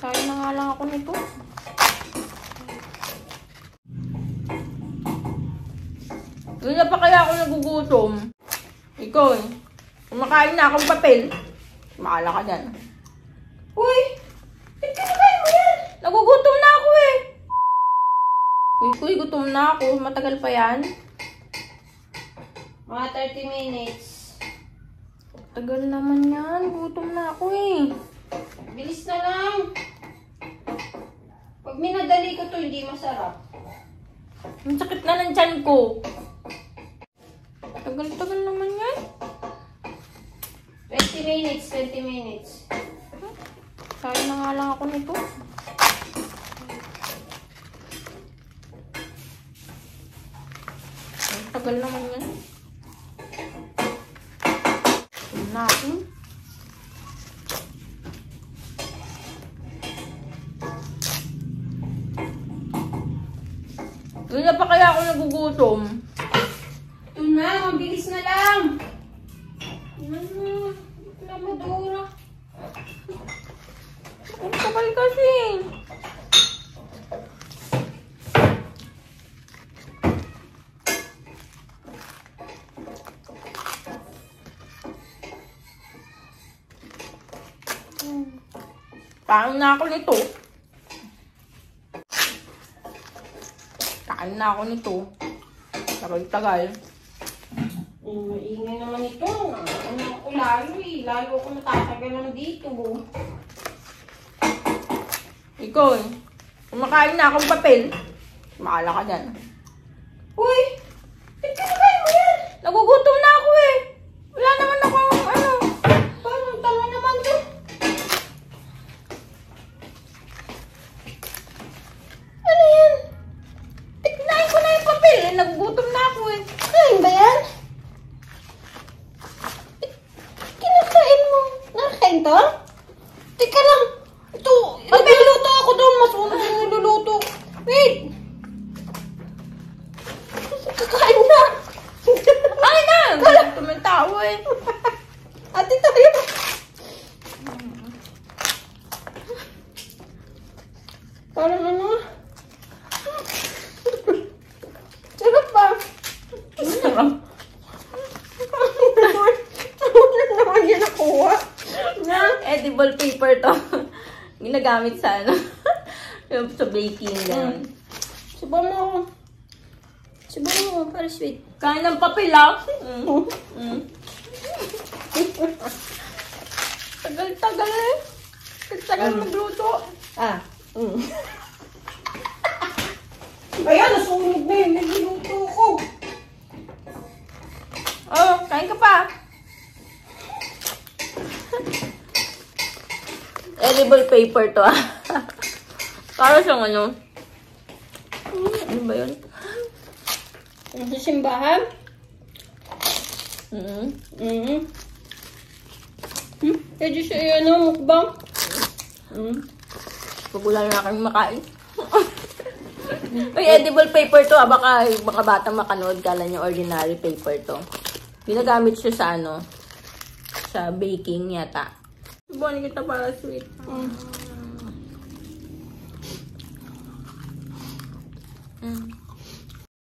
Sayang na nga lang ako nito. Hindi na pa kaya ako nagugutom. Ikaw eh. Kumakain na akong papel. Maala ka dyan. Uy! Ba't kinakain mo yan? Nagugutom na ako eh. Uy, gutom na ako. Matagal pa yan. Mga 30 minutes. Tagal naman yan. Gutom na ako eh. Bilis na lang. Pag minadali ko to, hindi masarap. Ang sakit na ng tiyan ko. Tagal-tagal naman yan. 20 minutes, 20 minutes. Sayang na nga lang ako nito. Ang tagal naman yan. Na ako. Hindi na pa kaya ako nagugutom. Ito na, mabilis na lang. Lamadura. Ang tagal kasi. Kain na ako nito. Kain na ako nito. Tagal-tagal. Maingay naman ito. Ano ako lalo eh. Lalo ako natatagalan dito. Ikaw eh. Kumakain na akong papel. Maala ka dyan. Uy! Ba't kinakain mo yan? Nagugutom na ako eh. Wala naman akong ano. Parang tanga naman to. Ano yan? Kinain ko na yung papel eh. Nagugutom na ako eh. Kain ba yan? Kinakain mo. Nakakain to? Teka lang. Ito, nagluluto ako doon. Mas una yung niluluto. Wait! Kakain na! Ay na! Nagugutom yung tao eh. Ate tayo. Parang ano? Sarap ba? Sarap. Ano naman yun nakuha? Na? Edible paper to. Ginagamit sa ano. Sa baking. Ganun. Subukan mo. Subukan mo para sweet. Kain ng papel ah. Tagal-tagal eh. Tagal magluto. Ah. Ayan, nasunog na yun. Nagluluto ko. Oh, kain ka pa. Edible paper to ah. Para siyang ano. Ano ba yun? Sa simbahan? Pwede siya ano, mukbang? Pag wala na kami makain. Uy, edible paper to ah. Baka batang makanood. Kala niyo ordinary paper to. Ginagamit siya sa ano. Sa baking yata. Subuhan kita para sweet.